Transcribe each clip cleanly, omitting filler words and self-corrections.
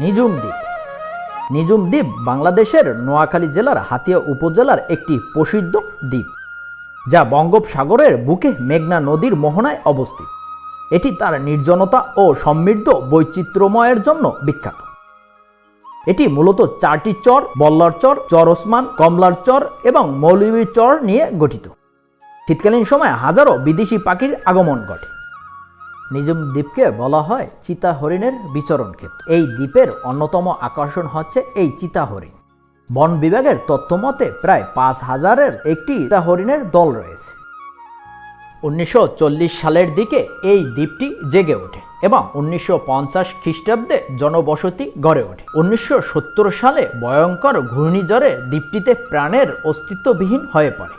নিজুম দ্বীপ। নিজুম দ্বীপ বাংলাদেশের নোয়াখালী জেলার হাতিয়া উপজেলার একটি প্রসিদ্ধ দ্বীপ, যা বঙ্গোপসাগরের বুকে মেঘনা নদীর মোহনায় অবস্থিত। এটি তার নির্জনতা ও সমৃদ্ধ বৈচিত্র্যময়ের জন্য বিখ্যাত। এটি মূলত 4টি চর, বল্লার চর, চর ওসমান, কমলার চর এবং মৌলভীর চর নিয়ে গঠিত। শীতকালীন সময়ে হাজারো বিদেশি পাখির আগমন ঘটে। নিজুম দ্বীপকে বলা হয় চিতা হরিণের বিচরণ ক্ষেত্র। এই দ্বীপের অন্যতম আকর্ষণ হচ্ছে এই চিতা হরিণ। বন বিভাগের তথ্য মতে প্রায় 5000-এর একটি চিতা হরিণের দল রয়েছে। 1940 সালের দিকে এই দ্বীপটি জেগে ওঠে এবং 1950 খ্রিস্টাব্দে জনবসতি গড়ে ওঠে। 1970 সালে ভয়ঙ্কর ঘূর্ণিঝড়ে দ্বীপটিতে প্রাণের অস্তিত্ববিহীন হয়ে পড়ে।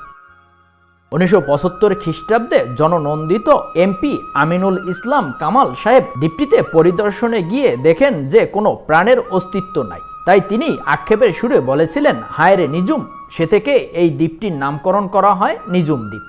1975 খ্রিস্টাব্দে জননন্দিত এমপি আমিনুল ইসলাম কামাল সাহেব দ্বীপটিতে পরিদর্শনে গিয়ে দেখেন যে কোনো প্রাণের অস্তিত্ব নাই। তাই তিনি আক্ষেপের সুরে বলেছিলেন, হায় রে নিজুম। সে থেকে এই দ্বীপটির নামকরণ করা হয় নিজুম দ্বীপ।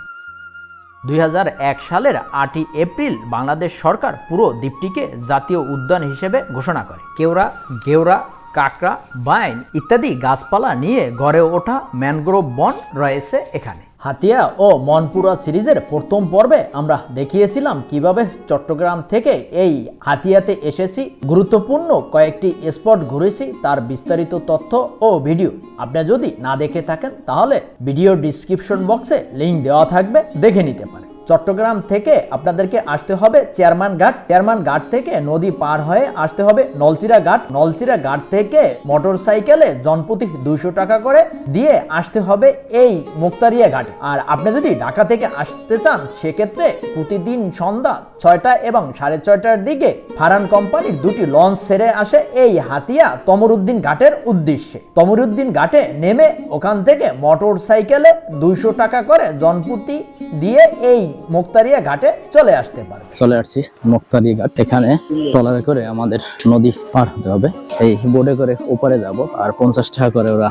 2001 সালের 8ই এপ্রিল বাংলাদেশ সরকার পুরো দ্বীপটিকে জাতীয় উদ্যান হিসেবে ঘোষণা করে। কেওড়া, ঘেওড়া, কাঁকড়া, বাইন ইত্যাদি গাছপালা নিয়ে গড়ে ওঠা ম্যানগ্রোভ বন রয়েছে এখানে। হাতিয়া ও মনপুরা সিরিজের প্রথম পর্বে আমরা দেখিয়েছিলাম কিভাবে চট্টগ্রাম থেকে এই হাতিয়াতে এসেছি, গুরুত্বপূর্ণ কয়েকটি স্পট ঘুরেছি, তার বিস্তারিত তথ্য ও ভিডিও আপনারা যদি না দেখে থাকেন তাহলে ভিডিও ডিসক্রিপশন বক্সে লিংক দেওয়া থাকবে, দেখে নিতে পারেন। চট্টগ্রাম থেকে আপনাদেরকে আসতে হবে চেয়ারম্যান ঘাট, চেয়ারম্যান ঘাট থেকে নদী পার হয়ে আসতে হবে নলছিরা ঘাট, নলছিরা ঘাট থেকে মোটর সাইকেলে জনপ্রতি 200 টাকা করে দিয়ে আসতে হবে এই মুক্তারিয়া ঘাটে। আর আপনি যদি ঢাকা থেকে আসতে চান সেক্ষেত্রে প্রতিদিন সন্ধ্যা 6টা এবং 6:30টার দিকে ফারহান কোম্পানির 2টি লঞ্চ ছেড়ে আসে এই হাতিয়া তমরুদ্দিন ঘাটের উদ্দেশ্যে। তমরুদ্দিন ঘাটে নেমে ওখান থেকে মোটর সাইকেলে 200 টাকা করে জনপ্রতি দিয়ে এই মুক্তারিয়া ঘাটে চলে আসতে পারে। চলে আসছি মুক্তারিয়া ঘাট। এখানে ট্রলারে করে আমাদের নদী পার হতে হবে। এই বোটে করে উপরে যাব আর 50 টাকা করে ওরা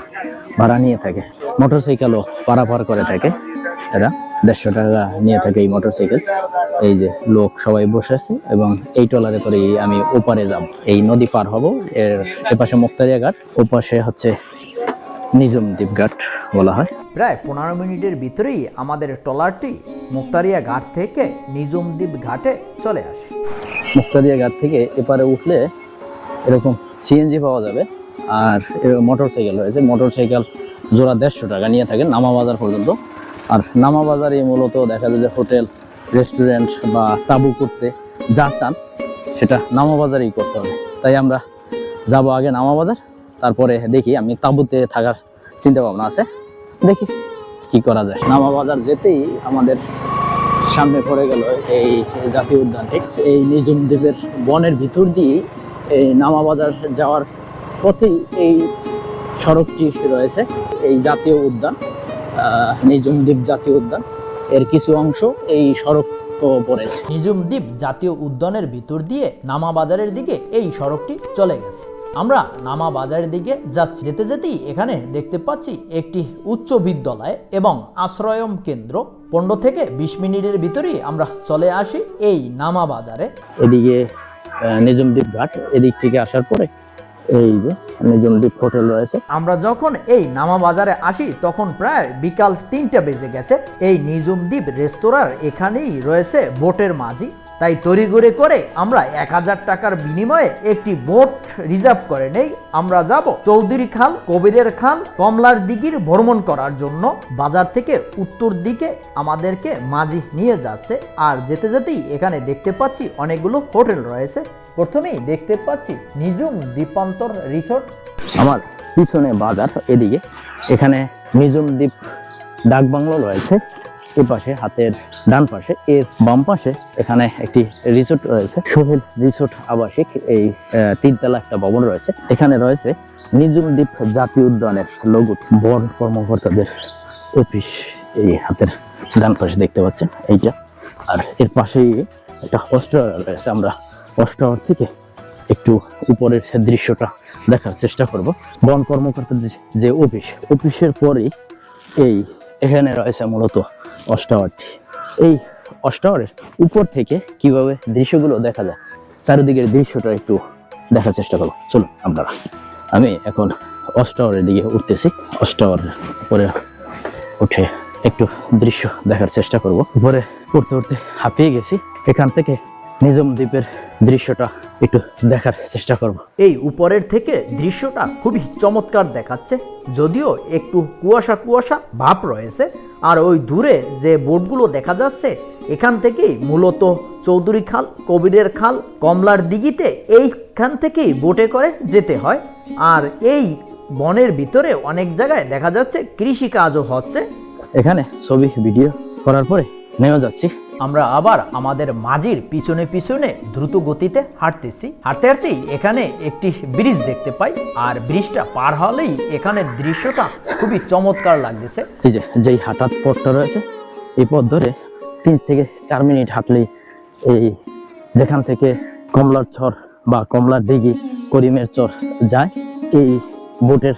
ভাড়া নিয়ে থাকে। মোটরসাইকেলও পারাপার করে থাকে, এরা 150 টাকা নিয়ে থাকে এই মোটরসাইকেল। এই যে লোক সবাই বসে আছে এবং এই ট্রলারে করে আমি ওপারে যাব, এই নদী পার হব। এর এপাশে মুক্তারিয়া ঘাট, ওপাশে হচ্ছে নিজুম দ্বীপ ঘাট বলা হয়। প্রায় 15 মিনিটের ভিতরেই আমাদের ট্রলারটি মুক্তারিয়া ঘাট থেকে নিজুম দ্বীপ ঘাটে চলে আসে। মুক্তারিয়া ঘাট থেকে এপারে উঠলে এরকম সিএনজি পাওয়া যাবে আর মোটরসাইকেল রয়েছে। মোটরসাইকেল জোড়া 150 টাকা নিয়ে থাকেন নামা বাজার পর্যন্ত। আর নামা বাজারে মূলত দেখা যায় যে হোটেল, রেস্টুরেন্ট বা তাঁবু করতে যা চান সেটা নামা বাজারেই করতে হবে। তাই আমরা যাব আগে নামা বাজার, তারপরে দেখি আমি তাঁবুতে থাকার চিন্তা ভাবনা আছে, দেখি কি করা যায়। নামা বাজার যেতেই আমাদের সামনে পড়ে গেল এই জাতীয় উদ্যানটি। এই নিজুম দ্বীপের বনের ভিতর দিয়ে এই নামা বাজার যাওয়ার পথেই এই সড়কটি রয়েছে। এই জাতীয় উদ্যান নিজুম দ্বীপ জাতীয় উদ্যান, এর কিছু অংশ এই সড়ক পড়েছে। নিজুম দ্বীপ জাতীয় উদ্যানের ভিতর দিয়ে নামা বাজারের দিকে এই সড়কটি চলে গেছে। আমরা নামা বাজারের দিকে যাচ্ছি। যেতে যেতেই এখানে দেখতে পাচ্ছি একটি উচ্চ বিদ্যালয় এবং আশ্রয়ম কেন্দ্র। 15 থেকে 20 মিনিটের ভিতরেই আমরা চলে আসি এই নামা বাজারে। এদিকে নিজুম দ্বীপ ঘাট, এদিক থেকে আসার পরে এই যে নিজুম দ্বীপ হোটেল রয়েছে। আমরা যখন এই নামা বাজারে আসি তখন প্রায় বিকাল 3টা বেজে গেছে। এই নিজুম দ্বীপ রেস্তোরাঁর এখানেই রয়েছে বোটের মাঝি। তাই তড়িঘড়ি করে আমরা 1000 টাকার বিনিময়ে একটি বোট রিজার্ভ করে নেই। আমরা যাব চৌধুরী খাল, কবিরের খাল, কমলার দিঘির ভ্রমণ করার জন্য। বাজার থেকে উত্তর দিকে আমাদেরকে মাঝি নিয়ে যাচ্ছে। আর যেতে যেতেই এখানে দেখতে পাচ্ছি অনেকগুলো হোটেল রয়েছে। প্রথমেই দেখতে পাচ্ছি নিজুম দ্বীপান্তর রিসোর্ট। আমার পিছনে বাজার, এদিকে এখানে নিজুম দ্বীপ ডাক বাংলো রয়েছে। এ পাশে হাতের ডান পাশে, এর বাম পাশে এখানে একটি রিসোর্ট রয়েছে, সোহেল রিসোর্ট আবাসিক। এই 3 তলা একটা ভবন রয়েছে। এখানে রয়েছে নিজুম দ্বীপ জাতীয় উদ্যানের লোগো, বন কর্মকর্তাদের অফিস। এই হাতের ডান পাশে দেখতে পাচ্ছেন এইটা। আর এর পাশেই একটা হোস্টেল রয়েছে। আমরা হোস্টেল থেকে একটু উপরের দৃশ্যটা দেখার চেষ্টা করব। বন কর্মকর্তাদের যে অফিসের পরেই এই এখানে রয়েছে মূলত অস্টাওয়ারটি। এই অস্টাওয়ারের উপর থেকে কিভাবে দৃশ্যগুলো দেখা যায়, চারিদিকের দৃশ্যটা একটু দেখার চেষ্টা করবো। চলুন আপনারা, আমি এখন ওয়াচ টাওয়ারের দিকে উঠতেছি। ওয়াচ টাওয়ারের উপরে উঠে একটু দৃশ্য দেখার চেষ্টা করব। উপরে উঠতে উঠতে হাঁপিয়ে গেছি। এখান থেকে নিজম দ্বীপের দৃশ্যটা একটু দেখার চেষ্টা করব। এই উপরের থেকে দৃশ্যটা খুবই চমৎকার দেখাচ্ছে, যদিও একটু কুয়াশা কুয়াশা ভাব রয়েছে। আর ওই দূরে যে বোটগুলো দেখা যাচ্ছে, এখান থেকেই মূলত চৌধুরী খাল, কবিরের খাল, কমলার দিঘিতে এইখান থেকেই বোটে করে যেতে হয়। আর এই বনের ভিতরে অনেক জায়গায় দেখা যাচ্ছে কৃষিকাজও হচ্ছে। এখানে ছবি ভিডিও করার পরে নেমে যাচ্ছি। আমরা আবার আমাদের মাঝির পিছনে পিছনে দ্রুত গতিতে হাঁটতেছি। হাঁটতে হাঁটতেই এখানে একটি ব্রিজ দেখতে পাই, আর ব্রিজটা পার হলেই এখানের দৃশ্যটা খুবই চমৎকার লাগতেছে। এই যে যেই হাঁটার পথটা রয়েছে, এই পথ ধরে 3 থেকে 4 মিনিট হাঁটলেই এই যেখান থেকে কমলার চর বা কমলার দিঘি, করিমের চর যায়, এই বোটের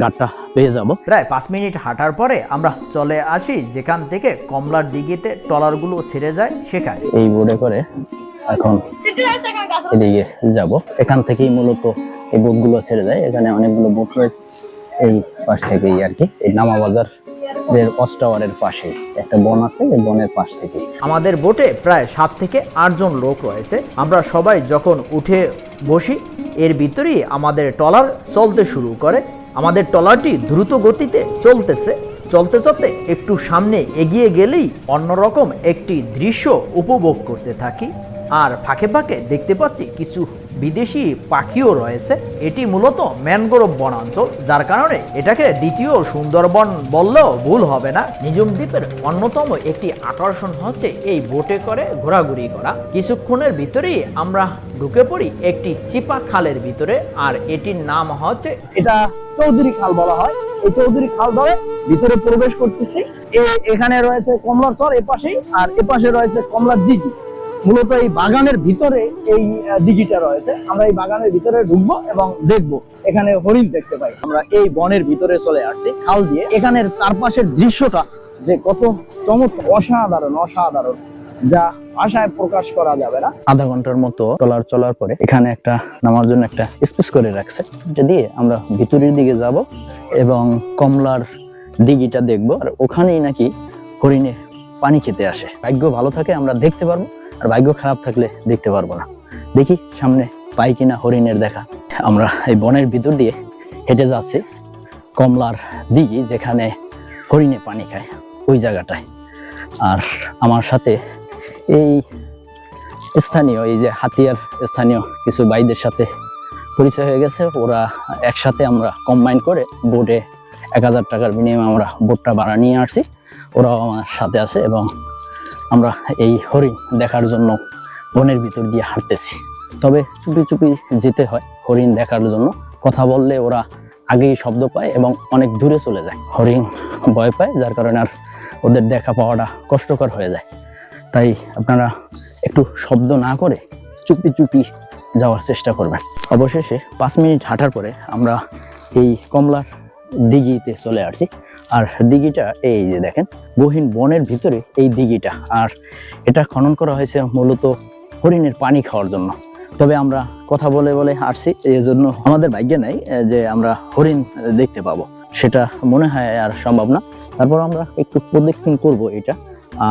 ঘাটটা পেয়ে যাব। প্রায় 5 মিনিট হাঁটার পরে আমরা চলে আসি যেখান থেকে কমলার দিঘিতে ট্রলারগুলো ছেড়ে যায় সেখানে। এই বোটে করে এখন এদিকে যাব। এখান থেকেই মূলত এই বোটগুলো ছেড়ে যায়। এখানে অনেকগুলো বোট রয়েছে এই পাশ থেকেই আর কি। এই নামাবাজার ওয়াচ টাওয়ারের পাশে একটা বন আছে, এই বনের পাশ থেকে আমাদের বোটে প্রায় 7 থেকে 8 জন লোক রয়েছে। আমরা সবাই যখন উঠে বসি, এর ভিতরেই আমাদের ট্রলার চলতে শুরু করে। আমাদের ট্রলারটি দ্রুত গতিতে চলতেছে। চলতে চলতে একটু সামনে এগিয়ে গেলেই অন্যরকম একটি দৃশ্য উপভোগ করতে থাকি। আর ফাঁকে ফাঁকে দেখতে পাচ্ছি কিছু বিদেশি পাখিও রয়েছে। এটি মূলত ম্যানগ্রোভ বনাঞ্চল, যার কারণে এটাকে দ্বিতীয় সুন্দরবন বললেও ভুল হবে না। নিজম দ্বীপের অন্যতম একটি আকর্ষণ হচ্ছে এই বোটে করে ঘোরাঘুরি করা। কিছুক্ষণের ভিতরেই আমরা ঢুকে পড়ি একটি চিপা খালের ভিতরে, আর এটির নাম হচ্ছে, এটা চৌধুরী খাল বলা হয়। এই চৌধুরী খাল ধরে ভিতরে প্রবেশ করতেছি। এখানে রয়েছে কমলার চর এপাশেই, আর এপাশে রয়েছে কমলার দিঘি। মূলত এই বাগানের ভিতরে এই দিঘিটা রয়েছে। আমরা এই বাগানের ভিতরে ঢুকবো এবং দেখবো। এখানে হরিণ দেখতে পাই। আমরা এই বনের ভিতরে চলে আসছি খাল দিয়ে। এখানের চারপাশের দৃশ্যটা যে কত চমৎকার, অসাধারণ অসাধারণ, যা ভাষায় প্রকাশ করা যাবে না। আধা ঘন্টার মতো ট্রলার চলার পরে এখানে একটা নামার জন্য একটা স্পেস করে রাখছে। এটা দিয়ে আমরা ভিতরের দিকে যাব এবং কমলার দিঘিটা দেখবো। আর ওখানেই নাকি হরিণে পানি খেতে আসে। ভাগ্য ভালো থাকে আমরা দেখতে পারবো, আর ভাগ্য খারাপ থাকলে দেখতে পারবো না। দেখি সামনে পাই কিনা হরিণের দেখা। আমরা এই বনের ভিতর দিয়ে হেঁটে যাচ্ছি কমলার দিঘি, যেখানে হরিণে পানি খায়, ওই জায়গাটায়। আর আমার সাথে এই স্থানীয়, এই যে হাতিয়ার স্থানীয় কিছু ভাইদের সাথে পরিচয় হয়ে গেছে। ওরা একসাথে আমরা কম্বাইন করে বোটে 1000 টাকার বিনিময়ে আমরা বোটটা ভাড়া নিয়ে আসছি। ওরাও আমার সাথে আছে এবং আমরা এই হরিণ দেখার জন্য বনের ভিতর দিয়ে হাঁটতেছি। তবে চুপি চুপি যেতে হয় হরিণ দেখার জন্য। কথা বললে ওরা আগেই শব্দ পায় এবং অনেক দূরে চলে যায়। হরিণ ভয় পায়, যার কারণে আর ওদের দেখা পাওয়াটা কষ্টকর হয়ে যায়। তাই আপনারা একটু শব্দ না করে চুপি চুপি যাওয়ার চেষ্টা করবেন। অবশেষে 5 মিনিট হাঁটার পরে আমরা এই কমলার দিঘিতে চলে আসছি। আর দিঘিটা এই যে দেখেন, গহীন বনের ভিতরে এই দিঘিটা। আর এটা খনন করা হয়েছে মূলত হরিণের পানি খাওয়ার জন্য। তবে আমরা কথা বলে বলে আসছি, এই জন্য আমাদের ভাগ্যে নাই যে আমরা হরিণ দেখতে পাবো, সেটা মনে হয় আর সম্ভব না। তারপর আমরা একটু প্রদক্ষিণ করব এটা।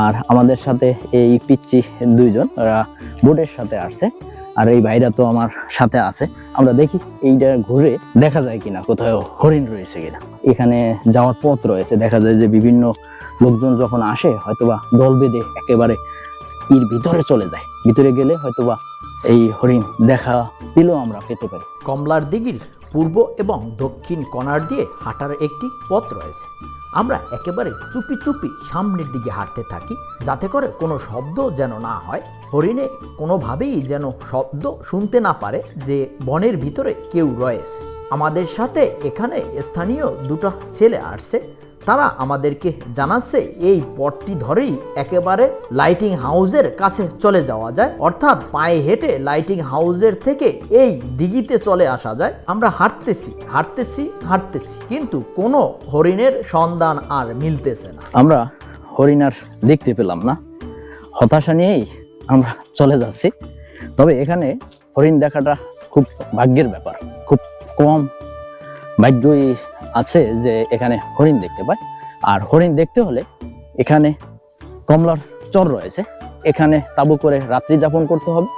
আর আমাদের সাথে এই পিচ্চি 2 জন, ওরা বোটের সাথে আসছে। আর এই ভাইরা তো আমার সাথে আছে। আমরা দেখি এইটা ঘুরে দেখা যায় কিনা কোথাও হরিণ রয়েছে কিনা। এখানে যাওয়ার পথ রয়েছে, দেখা যায় যে বিভিন্ন লোকজন যখন আসে হয়তোবা দল বেঁধে একেবারে এর ভিতরে চলে যায়। ভিতরে গেলে হয়তোবা এই হরিণ দেখা পেলেও আমরা পেতে পারি। কমলার দিঘির পূর্ব এবং দক্ষিণ কোণার দিয়ে হাঁটার একটি পথ রয়েছে। আমরা একেবারে চুপি চুপি সামনের দিকে হাঁটতে থাকি, যাতে করে কোনো শব্দ যেন না হয়। হরিণে কোনোভাবেই যেন শব্দ শুনতে না পারে যে বনের ভিতরে কেউ রয়েছে। আমাদের সাথে এখানে স্থানীয় 2টা ছেলে আসছে। তারা আমাদেরকে জানাচ্ছে এই পথটি ধরেই একেবারে লাইটিং হাউসের কাছে চলে যাওয়া যায়, অর্থাৎ পায়ে হেঁটে লাইটিং হাউসের থেকে এই দিঘিতে চলে আসা যায়। আমরা হাঁটতেছি কিন্তু কোনো হরিণের সন্ধান আর মিলতেছে না। আমরা হরিণ আর দেখতে পেলাম না। হতাশা নিয়েই আমরা চলে যাচ্ছি। তবে এখানে হরিণ দেখাটা খুব ভাগ্যের ব্যাপার। খুব কম ভাগ্যই আছে যে এখানে হরিণ দেখতে পায়। আর হরিণ দেখতে হলে এখানে কমলার চর রয়েছে, এখানে তাঁবু করে রাত্রি যাপন করতে হবে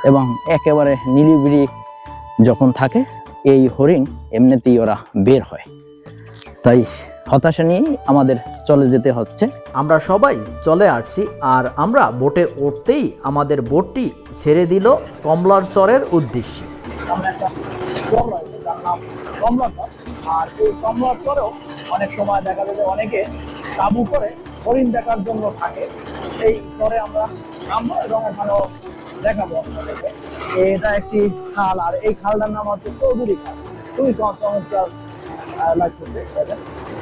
এবং একেবারে নিরিবিলি যখন থাকে এই হরিণ এমনিতেই ওরা বের হয়। তাই হতাশা নিয়েই আমাদের চলে যেতে হচ্ছে। আমরা সবাই চলে আসছি, আর আমরা বোটে উঠতেই আমাদের বোটটি ছেড়ে দিল কমলার চরের উদ্দেশ্যে। আর এই কমলার চরেও অনেক সময় দেখা যায় যে অনেকে তাঁবু করে হরিণ দেখার জন্য থাকে। এই চরে আমরা নামবো এবং ওখানেও দেখাবো আপনাদেরকে। এটা একটি খাল, আর এই খালটার নাম হচ্ছে চৌধুরী খাল। খুবই চমৎকার লাগতেছে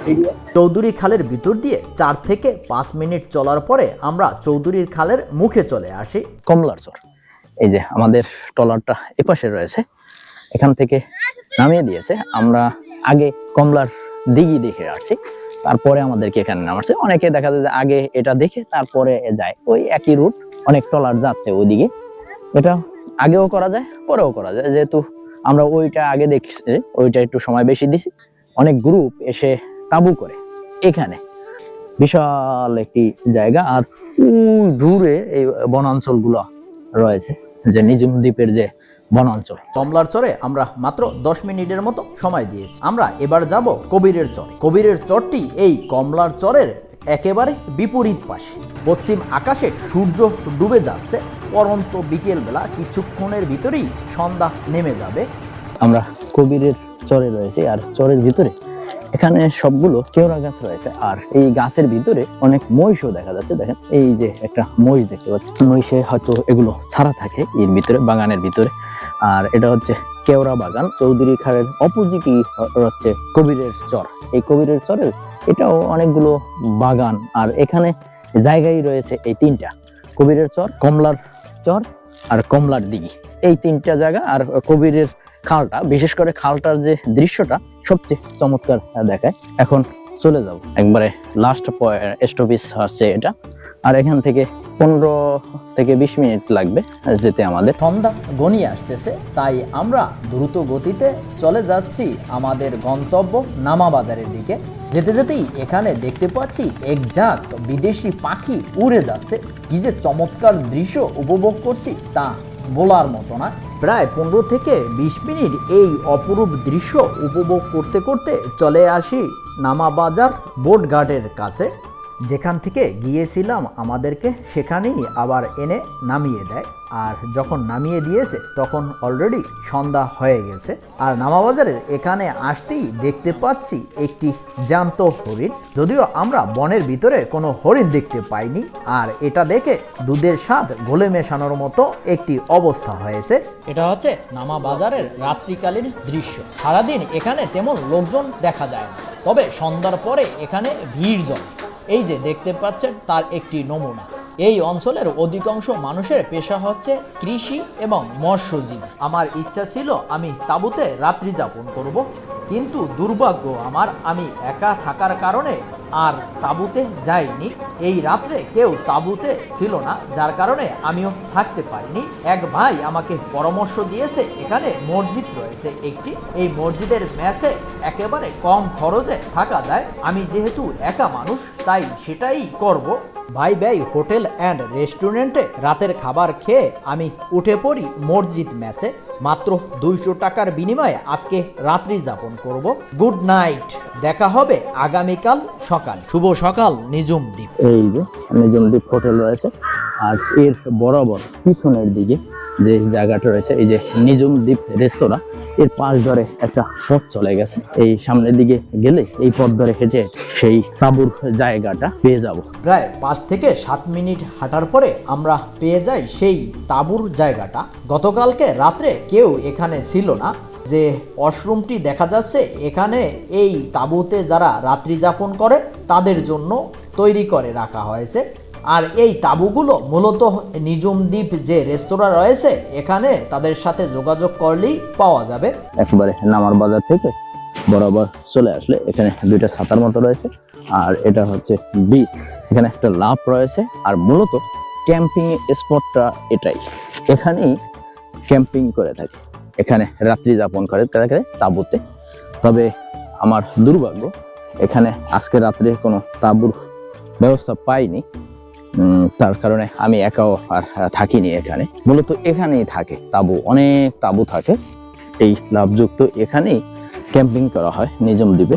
ভিডিও। চৌধুরী খালের ভিতর দিয়ে 4 থেকে 5 মিনিট চলার পরে আমরা চৌধুরীর খালের মুখে চলে আসি। কমলার চর, এই যে আমাদের ট্রলারটা এপাশে রয়েছে, এখান থেকে নামিয়ে দিয়েছে। আমরা আগে কমলার দিঘি দেখে আসছি, তারপরে আমাদেরকে এখানে নামাচ্ছে। অনেকে দেখা যায় যে আগে এটা দেখে তারপরে যায়, ওই একই রুট, অনেক ট্রলার যাচ্ছে ওইদিকে। এটা আগেও করা যায়, পরেও করা যায়, যেহেতু আমরা ওইটা আগে দেখছি, ওইটা একটু সময় বেশি দিছি। অনেক গ্রুপ এসে তাঁবু করে এখানে, বিশাল একটি জায়গা। আর দূরে এই বনাঞ্চলগুলো রয়েছে, যে নিঝুম দ্বীপের যে বনাঞ্চল। কমলার চরে আমরা মাত্র 10 মিনিটের মতো সময় দিয়েছি। আমরা এবার যাব কবিরের চর। কবিরের চরটি এই কমলার চরের একেবারে বিপরীত পাশে। পশ্চিম আকাশে সূর্য ডুবে যাচ্ছে, পরন্ত বিকেল বেলা, কিছুক্ষণের ভিতরেই সন্ধ্যা নেমে যাবে। আমরা কবিরের চরে রয়েছে, আর চরের ভিতরে এখানে সবগুলো কেওড়া গাছ রয়েছে। আর এই গাছের ভিতরে অনেক মহিষও দেখা যাচ্ছে। দেখেন, এই যে একটা মহিষ দেখতে পাচ্ছি, মহিষে হয়তো এগুলো ছাড়া থাকে এর ভিতরে, বাগানের ভিতরে। আর এটা হচ্ছে কেওড়া বাগান। চৌধুরী খালের অপোজিটই হচ্ছে কবিরের চর। এই কবিরের চরের এটাও অনেকগুলো বাগান, আর এখানে জায়গায় রয়েছে এই 3টা, কবিরের চর, কমলার চর আর কমলার দিঘি। এই 3টা জায়গা। আর কবিরের খালটা, বিশেষ করে খালটার যে দৃশ্যটা সবচেয়ে চমৎকার দেখায়। এখন চলে যাব, একবারে লাস্ট স্টপেজ হচ্ছে এটা। আর এখান থেকে 15 থেকে 20 মিনিট লাগবে যেতে আমাদের। সন্ধ্যা ঘনিয়ে আসতেছে, তাই আমরা দ্রুত গতিতে চলে যাচ্ছি আমাদের গন্তব্য নামাবাজারের দিকে। যেতে যেতেই এখানে দেখতে পাচ্ছি এক ঝাঁক বিদেশি পাখি উড়ে যাচ্ছে। কি যে চমৎকার দৃশ্য উপভোগ করছি তা বলার মতো না। প্রায় 15 থেকে 20 মিনিট এই অপরূপ দৃশ্য উপভোগ করতে করতে চলে আসি নামাবাজার বোট ঘাটের কাছে। যেখান থেকে গিয়েছিলাম আমাদেরকে সেখানেই আবার এনে নামিয়ে দেয়। আর যখন নামিয়ে দিয়েছে তখন অলরেডি সন্ধ্যা হয়ে গেছে। আর নামাবাজারের এখানে আসতেই দেখতে পাচ্ছি একটি জ্যান্ত হরিণ। যদিও আমরা বনের ভিতরে কোনো হরিণ দেখতে পাইনি, আর এটা দেখে দুধের স্বাদ ঘোলে মেশানোর মতো একটি অবস্থা হয়েছে। এটা হচ্ছে নামাবাজারের রাত্রিকালীন দৃশ্য। সারাদিন এখানে তেমন লোকজন দেখা যায় না, তবে সন্ধ্যার পরে এখানে ভিড় জমে। এই যে দেখতে পাচ্ছেন তার একটি নমুনা। এই অঞ্চলের অধিকাংশ মানুষের পেশা হচ্ছে কৃষি এবং মৎস্যজীবী। আমার ইচ্ছা ছিল আমি তাঁবুতে রাত্রি যাপন করব, কিন্তু দুর্ভাগ্য আমার, আমি একা থাকার কারণে আর তাঁবুতে যাইনি। এই রাত্রে কেউ তাঁবুতে ছিল না, যার কারণে আমিও থাকতে পারিনি। এক ভাই আমাকে পরামর্শ দিয়েছে এখানে মসজিদ রয়েছে একটি, এই মসজিদের মেসে একেবারে কম খরচে থাকা যায়। আমি যেহেতু একা মানুষ তাই সেটাই করব। ভাই ব্যয় হোটেল অ্যান্ড রেস্টুরেন্টে রাতের খাবার খেয়ে আমি উঠে পড়ি মসজিদ মেসে। মাত্র 200 টাকার বিনিময়ে আজকে রাত্রি যাপন করব। গুড নাইট, দেখা হবে আগামীকাল সকাল। শুভ সকাল নিঝুম দ্বীপ। এই যে নিঝুম দ্বীপ হোটেল রয়েছে, আর এর বরাবর পিছনের দিকে যে জায়গাটা রয়েছে, এই যে নিঝুম দ্বীপ রেস্তোরাঁ, এর পাশ ধরে একটা পথ চলে গেছে। এই সামনের দিকে গেলে এই পথ ধরে হেঁটে সেই তাঁবুর জায়গাটা পেয়ে যাব। প্রায় 5 থেকে 7 মিনিট হাঁটার পরে আমরা পেয়ে যাই সেই তাঁবুর জায়গাটা। গতকালকে রাত্রে কেউ এখানে ছিল না। যে ওয়াশরুমটি দেখা যাচ্ছে এখানে এই তাঁবুতে যারা রাত্রি যাপন করে তাদের জন্য তৈরি করে রাখা হয়েছে। আর এই তাঁবুগুলো মূলত নিঝুম দ্বীপ যে রেস্তোরাঁ রয়েছে এখানে তাদের সাথে যোগাযোগ করলেই পাওয়া যাবে। একবারে নামার বাজার থেকে বরাবর চলে আসলে এখানে 2টা ছাতার মতো রয়েছে, আর এটা হচ্ছে বিচ। এখানে একটা লাভ রয়েছে, আর মূলত ক্যাম্পিং স্পটটা এটাই, এখানেই ক্যাম্পিং করে থাকে। এখানে রাত্রি যাপন করে থাকে তাঁবুতে। তবে আমার দুর্ভাগ্য, এখানে আজকে রাত্রে কোনো তাঁবুর ব্যবস্থা পাইনি। তার কারণে আমি একাও আর থাকিনি এখানে। মূলত এখানেই থাকে তাঁবু, অনেক তাঁবু থাকে এই লাভযুক্ত এখানেই ক্যাম্পিং করা হয় নিজম দ্বীপে।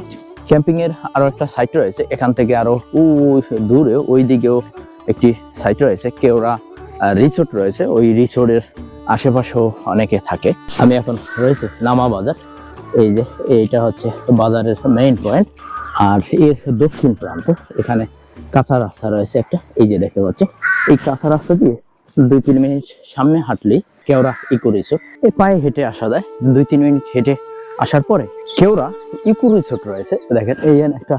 ক্যাম্পিং এর আরো একটা সাইট রয়েছে, এখান থেকে আরো দূরে ওই দিকেও একটি সাইট রয়েছে, কেওড়া রিসোর্ট রয়েছে। ওই রিসোর্টের আশেপাশেও অনেকে থাকে। আমি এখন রয়েছে নামা বাজার। এই যে এইটা হচ্ছে বাজারের মেইন পয়েন্ট, আর এর দক্ষিণ প্রান্তে এখানে কাঁচা রাস্তা রয়েছে একটা, এই যে দেখতে পাচ্ছি। এই কাঁচা রাস্তা দিয়ে 2-3 মিনিট সামনে হাঁটলেই কেওড়া ইকো রিসোর্ট। এই পায়ে হেঁটে আসা যায়, 2-3 মিনিট হেঁটে আসার পরে কেওড়া ইকো রিসোর্ট রয়েছে। দেখেন এই একটা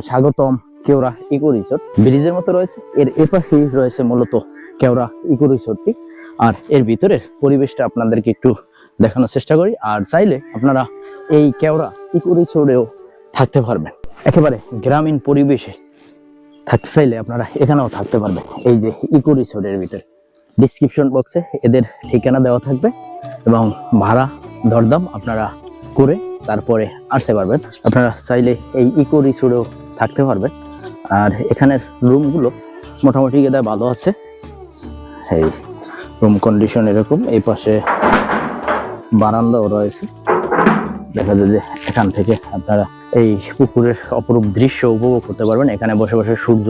স্বাগতম কেওড়া ইকো রিসোর্ট, ব্রিজের মতো রয়েছে। এর এপাশেই রয়েছে মূলত কেওড়া ইকো রিসোর্টটি। আর এর ভিতরের পরিবেশটা আপনাদেরকে একটু দেখানোর চেষ্টা করি। আর চাইলে আপনারা এই কেওড়া ইকো রিসোর্টেও থাকতে পারবেন, একেবারে গ্রামীণ পরিবেশে থাকতে চাইলে আপনারা এখানেও থাকতে পারবেন। এই যে ইকো রিসোর্টের ভিতরে ডিসক্রিপশন বক্সে এদের ঠিকানা দেওয়া থাকবে এবং ভাড়া দরদাম আপনারা করে তারপরে আসতে পারবেন। আপনারা চাইলে এই ইকো রিসোর্টেও থাকতে পারবেন। আর এখানের রুমগুলো মোটামুটি গেদায় ভালো আছে, এই রুম কন্ডিশন এরকম। এই পাশে বারান্দাও রয়েছে, দেখা যায় যে এখান থেকে আপনারা এই পুকুরের অপরূপ দৃশ্য উপভোগ করতে পারবেন, এখানে বসে বসে সূর্য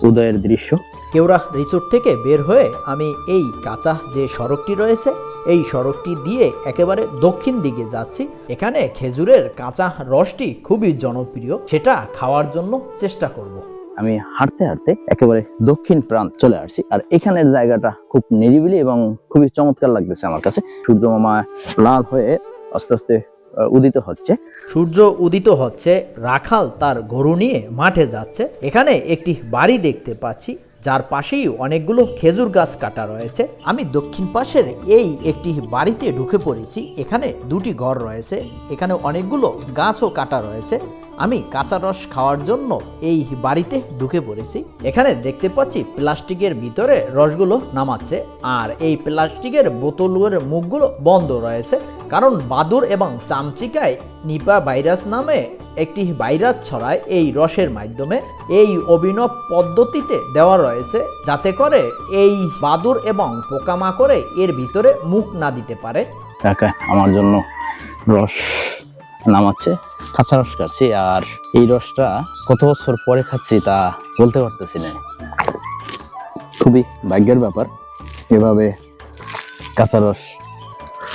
উদয়ের দৃশ্য। কেওড়া রিসোর্ট থেকে বের হয়ে আমি এই কাঁচা যে সড়কটি রয়েছে এই সড়কটি দিয়ে একেবারে দক্ষিণ দিকে যাচ্ছি। এখানে খেজুরের কাঁচা রসটি খুবই জনপ্রিয়, সেটা খাওয়ার জন্য চেষ্টা করব। আমি হাঁটতে হাঁটতে একেবারে দক্ষিণ প্রান্ত চলে আসছি। আর এখানের জায়গাটা খুব নিরিবিলি এবং খুবই চমৎকার লাগতেছে আমার কাছে। সূর্য মামা লাল হয়ে আস্তে আস্তে উদিত হচ্ছে। সূর্য উদিত হচ্ছে, রাখাল তার গরু নিয়ে মাঠে যাচ্ছে। এখানে একটি বাড়ি দেখতে পাচ্ছি, যার পাশেই অনেকগুলো খেজুর গাছ কাটা রয়েছে। আমি দক্ষিণ পাশের এই একটি বাড়িতে ঢুকে পড়েছি। এখানে 2টি ঘর রয়েছে, এখানে অনেকগুলো গাছও কাটা রয়েছে। আমি কাঁচা রস খাওয়ার জন্য এই বাড়িতে ঢুকে পড়েছি। এখানে দেখতে পাচ্ছি প্লাস্টিকের ভিতরে রসগুলো নামাচ্ছে, আর এই প্লাস্টিকের বোতলের মুখগুলো বন্ধ রয়েছে, কারণ বাদুড় এবং চামচিকায় নিপা ভাইরাস নামে একটি ভাইরাস ছড়ায় এই রসের মাধ্যমে। এই অভিনব পদ্ধতিতে দেওয়া রয়েছে যাতে করে এই বাদুড় এবং পোকামাকড়ে এর ভিতরে মুখ না দিতে পারে। কাকা আমার জন্য রস নামাচ্ছে, কাঁচা রস খাচ্ছি। আর এই রসটা কত বছর পরে খাচ্ছি তা বলতে পারতেছি না। খুবই ভাগ্যের ব্যাপার এভাবে কাঁচা রস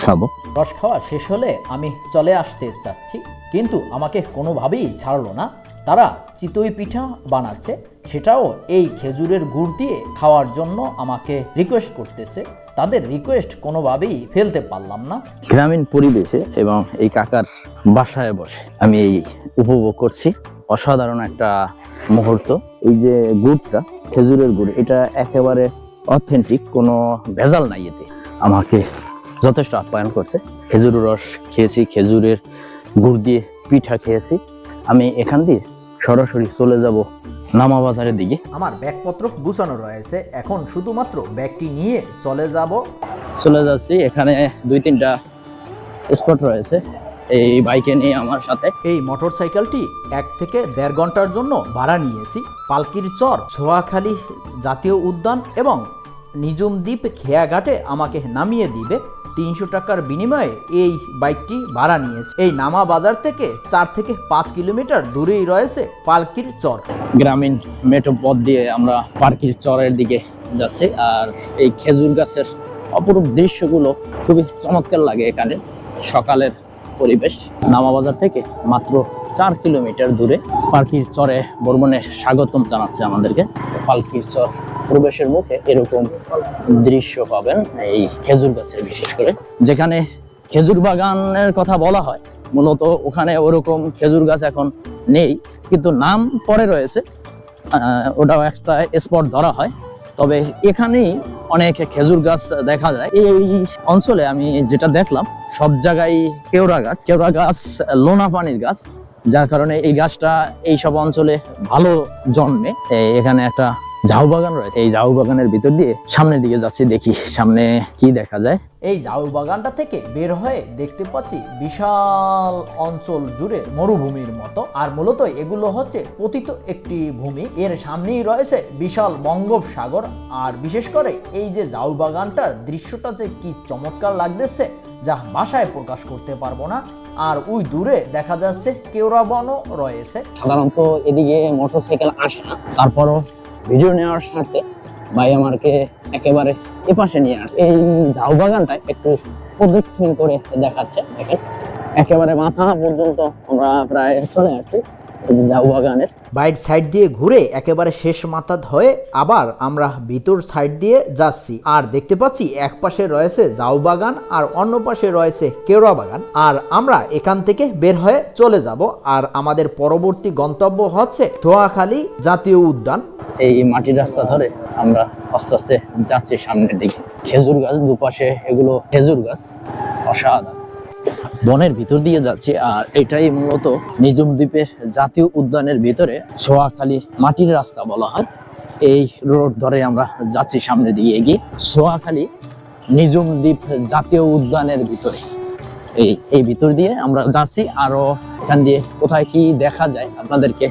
খাবো। রস খাওয়া শেষ হলে আমি চলে আসতে চাচ্ছি, কিন্তু আমাকে কোনোভাবেই ছাড়লো না। তারা চিতই পিঠা বানাচ্ছে, সেটাও এই খেজুরের গুড় দিয়ে খাওয়ার জন্য আমাকে রিকোয়েস্ট করতেছে। তাদের রিকোয়েস্ট কোনোভাবেই ফেলতে পারলাম না। গ্রামীণ পরিবেশে এবং এই কাকার বাসায় বসে আমি এই উপভোগ করছি অসাধারণ একটা মুহূর্ত। এই যে গুড়টা, খেজুরের গুড়, এটা একেবারে অথেন্টিক, কোনো ভেজাল নাই এতে। আমাকে যথেষ্ট আপ্যায়ন করছে। খেজুরের রস খেয়েছি, খেজুরের গুড় দিয়ে পিঠা খেয়েছি। আমি এখান দিয়ে সরাসরি চলে যাব নামা বাজারের দিকে। আমার ব্যাগপত্র গুছানো রয়েছে, এখন শুধুমাত্র ব্যাগটি নিয়ে চলে যাচ্ছি। এখানে 2-3টা স্পট রয়েছে এই বাইকে নিয়ে আমার সাথে। এই মোটরসাইকেলটি 1 থেকে 1.5 ঘন্টার জন্য ভাড়া নিয়েছি। পালকির চর, ছোয়াখালী জাতীয় উদ্যান এবং নিজুম দ্বীপ খেয়াঘাটে আমাকে নামিয়ে দিবে। 300 টাকার বিনিময়ে এই বাইকটি ভাড়া নিয়েছে। এই নামা বাজার থেকে 4 থেকে 5 কিলোমিটার দূরেই রয়েছে পালকির চর। গ্রামীণ মেঠো পথ দিয়ে আমরা পালকির চরের দিকে যাচ্ছি। আর এই খেজুর গাছের অপরূপ দৃশ্যগুলো খুবই চমৎকার লাগে। এখানে সকালের পরিবেশ। নামা বাজার থেকে মাত্র 4 কিলোমিটার দূরে পালকির চরে বর্মনের স্বাগতম জানাচ্ছে আমাদেরকে। পালকির চর প্রবেশের মুখে এরকম দৃশ্য পাবেন এই খেজুর গাছের, বিশেষ করে যেখানে খেজুর বাগানের কথা বলা হয়। মূলত ওখানে ওরকম খেজুর গাছ এখন নেই, কিন্তু নাম পরে রয়েছে, ওটাও একটা স্পট ধরা হয়। তবে এখানেই অনেক খেজুর গাছ দেখা যায়। এই অঞ্চলে আমি যেটা দেখলাম সব জায়গায় কেওড়া গাছ লোনা পানির গাছ, যার কারণে এই গাছটা এই সব অঞ্চলে ভালো জন্মে। এখানে একটা ঝাউ বাগান রয়েছে। এই ঝাউ বাগানের ভিতর দিয়ে সামনের দিকে যাচ্ছি, দেখি সামনে কি দেখা যায়। এই ঝাউ বাগানটা থেকে বের হয়ে দেখতে পাচ্ছি বিশাল অঞ্চল জুড়ে মরুভূমির মতো, আর মূলত এগুলো হচ্ছে পতিত একটি ভূমি। এর সামনেই রয়েছে বিশাল বঙ্গোপসাগর। আর বিশেষ করে এই যে ঝাউ বাগানটার দৃশ্যটা যে কি চমৎকার লাগতেছে, যা ভাষায় প্রকাশ করতে পারবো না। আর ওই দূরে দেখা যাচ্ছে কেওড়া বনও রয়েছে। সাধারণত এদিকে মোটরসাইকেল আসে না, তারপরও ভিডিও নেওয়ার স্বার্থে ভাই আমাকে একেবারে এপাশে নিয়ে আসে। এই ঝাউ বাগানটা একটু প্রদক্ষিণ করে দেখাচ্ছে। দেখেন একেবারে মাথা পর্যন্ত আমরা প্রায় চলে আসছি ঝাউ বাগানের। বাইট সাইড দিয়ে ঘুরে একেবারে শেষ মাথা হয়ে আবার আমরা ভিতর সাইড দিয়ে যাচ্ছি। আর দেখতে পাচ্ছি এক পাশে রয়েছে ঝাউ বাগান আর অন্য পাশে রয়েছে কেওড়া বাগান। আর আমরা এখান থেকে বের হয়ে চলে যাব। আর আমাদের পরবর্তী গন্তব্য হচ্ছে সোয়াখালী জাতীয় উদ্যান। এই মাটির রাস্তা ধরে আমরা আস্তে আস্তে যাচ্ছি সামনের দিকে। খেজুর গাছ দুপাশে, এগুলো খেজুর গাছ, অসাধারণ। বনের ভিতর দিয়ে যাচ্ছি। আর এটাই মূলত নিজুম দ্বীপের জাতীয় উদ্যানের ভিতরে সোয়াখালী মাটির রাস্তা বলা হয়। এই রোড ধরে আমরা যাচ্ছি সামনের দিকে এগিয়ে। সোয়াখালী নিজুম দ্বীপ জাতীয় উদ্যানের ভিতরে এই ভিতর দিয়ে আমরা যাচ্ছি। আরো এখান দিয়ে কোথায় কি দেখা যায় আপনাদেরকে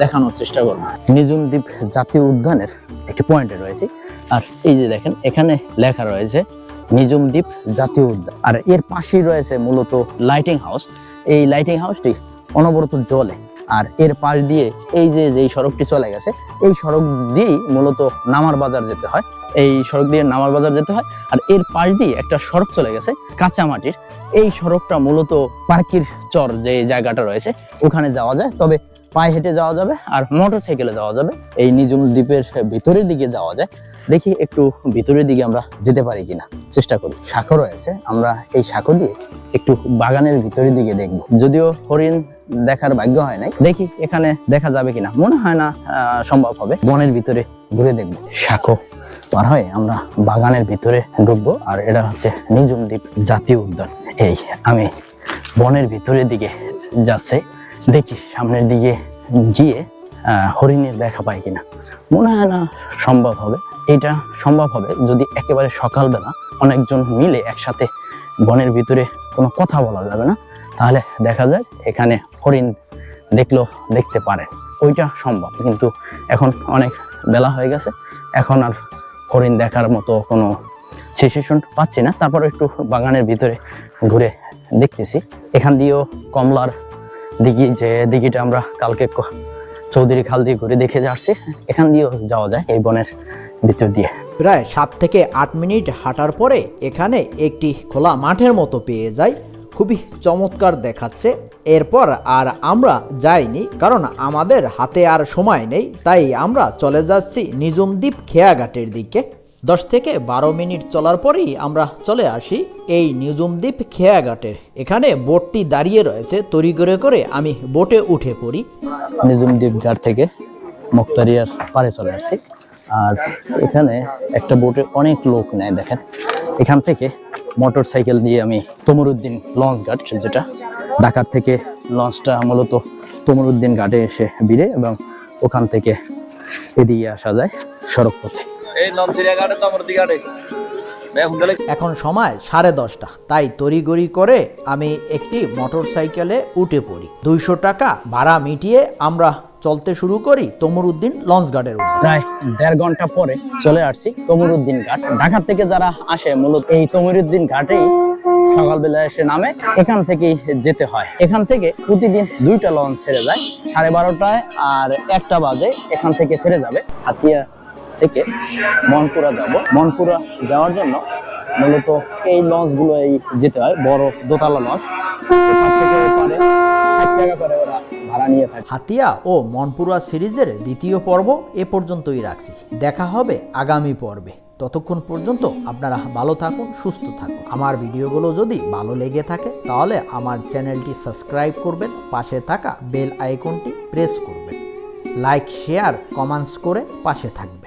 দেখানোর চেষ্টা করব। নিজুম দ্বীপ জাতীয় উদ্যানের একটি পয়েন্টে রয়েছে। আর এই যে দেখেন এখানে লেখা রয়েছে নিজুম দ্বীপ জাতীয় উদ্যান। আর এর পাশেই রয়েছে মূলত লাইটিং হাউস। এই লাইটিং হাউসটি অনবরত জ্বলে। আর এর পাশ দিয়ে এই যে সড়কটি চলে গেছে, এই সড়ক দিয়েই মূলত নামার বাজার যেতে হয়। এই সড়ক দিয়ে নামার বাজার যেতে হয়। আর এর পাশ দিয়ে একটা সড়ক চলে গেছে কাঁচা মাটির। এই সড়কটা মূলত পার্কির চর যে জায়গাটা রয়েছে ওখানে যাওয়া যায়, তবে পায়ে হেঁটে যাওয়া যাবে আর মোটরসাইকেলে যাওয়া যাবে। এই নিজুম দ্বীপের ভিতরের দিকে যাওয়া যায়। দেখি একটু ভিতরের দিকে আমরা যেতে পারি কিনা, চেষ্টা করি। শাখা রয়েছে, আমরা এই শাখা দিয়ে একটু বাগানের ভিতরের দিকে দেখব। যদিও হরিণ দেখার ভাগ্য হয় নাই, দেখি এখানে দেখা যাবে কিনা। মনে হয় না সম্ভব হবে। বনের ভিতরে ঘুরে দেখব। শাখা পার হয়ে আমরা বাগানের ভিতরে ঢুকবো। আর এটা হচ্ছে নিজুম দ্বীপ জাতীয় উদ্যান। এই আমি বনের ভিতরের দিকে যাচ্ছে, দেখি সামনের দিকে গিয়ে হরিণের দেখা পাই কিনা। মনে হয় না সম্ভব হবে। এটা সম্ভব হবে যদি একেবারে সকালবেলা অনেকজন মিলে একসাথে বনের ভিতরে কোনো কথা বলা যাবে না, তাহলে দেখা যায় এখানে হরিণ দেখতে পারে, ওইটা সম্ভব। কিন্তু এখন অনেক বেলা হয়ে গেছে, এখন আর হরিণ দেখার মতো কোনো সিচুয়েশন পাচ্ছি না। তারপর একটু বাগানের ভিতরে ঘুরে দেখতেছি। এখান দিয়েও কমলার দিঘি, যে দিঘিটা আমরা কালকে চৌধুরী খাল দিয়ে ঘুরে দেখে যাচ্ছি, এখান দিয়েও যাওয়া যায় এই বনের ভিতর দিয়ে। প্রায় 7 থেকে 8 মিনিট হাঁটার পরে এখানে একটি খোলা মাঠের মতো পেয়ে যাই। খুবই চমৎকার দেখাচ্ছে। এরপর আর আমরা যাইনি, কারণ আমাদের হাতে আর সময় নেই। তাই আমরা চলে যাচ্ছি নিজুম দ্বীপ খেয়াঘাটের দিকে। 10 থেকে 12 মিনিট চলার পরেই আমরা চলে আসি এই নিজুম দ্বীপ খেয়াঘাটের। এখানে বোটটি দাঁড়িয়ে রয়েছে, তড়িঘড়ি করে আমি বোটে উঠে পড়ি। নিজুম দ্বীপ ঘাট থেকে মুক্তারিয়ার পারে চলে আসছি। আর এখানে একটা বোটে অনেক লোক নেয়, দেখেন। এখান থেকে মোটরসাইকেল দিয়ে আমি তমরুদ্দিন লঞ্চ ঘাট, যেটা ঢাকার থেকে লঞ্চটা মূলত তমরুদ্দিন ঘাটে এসে ভিড়ে, এবং ওখান থেকে এদিকে আসা যায় সড়ক পথে। এখন সময় 10:30, তাই তড়িঘড়ি করে আমি একটি মোটরসাইকেলে উঠে পড়ি। 200 টাকা ভাড়া মিটিয়ে আমরা চলতে শুরু করি তমরুদ্দিন লঞ্চ ঘাটের উদ্দেশ্যে। প্রায় 1.5 ঘন্টা পরে চলে আসছি তমরুদ্দিন ঘাট। ঢাকা থেকে যারা আসে মূলত এই তমরুদ্দিন ঘাটেই সকালবেলা এসে নামে, এখান থেকেই যেতে হয়। এখান থেকে প্রতিদিন 2টা লঞ্চ ছেড়ে যায়। 12:30টায় আর 1টা বাজে এখান থেকে ছেড়ে যাবে। হাতিয়া থেকে মনপুরা যাব। মনপুরা যাওয়ার জন্য মূলত এই লঞ্চগুলো যেতে হয়, বড় দোতলা লঞ্চ। এখান থেকে ওপারে 60 টাকা করে ওরা ভাড়া নিয়ে থাকে। হাতিয়া ও মনপুরা সিরিজের 2য় পর্ব এ পর্যন্তই রাখছি। দেখা হবে আগামী পর্বে। ততক্ষণ পর্যন্ত আপনারা ভালো থাকুন, সুস্থ থাকুন। আমার ভিডিওগুলো যদি ভালো লেগে থাকে তাহলে আমার চ্যানেলটি সাবস্ক্রাইব করবেন, পাশে থাকা বেল আইকনটি প্রেস করবেন, লাইক, শেয়ার, কমেন্টস করে পাশে থাকবেন।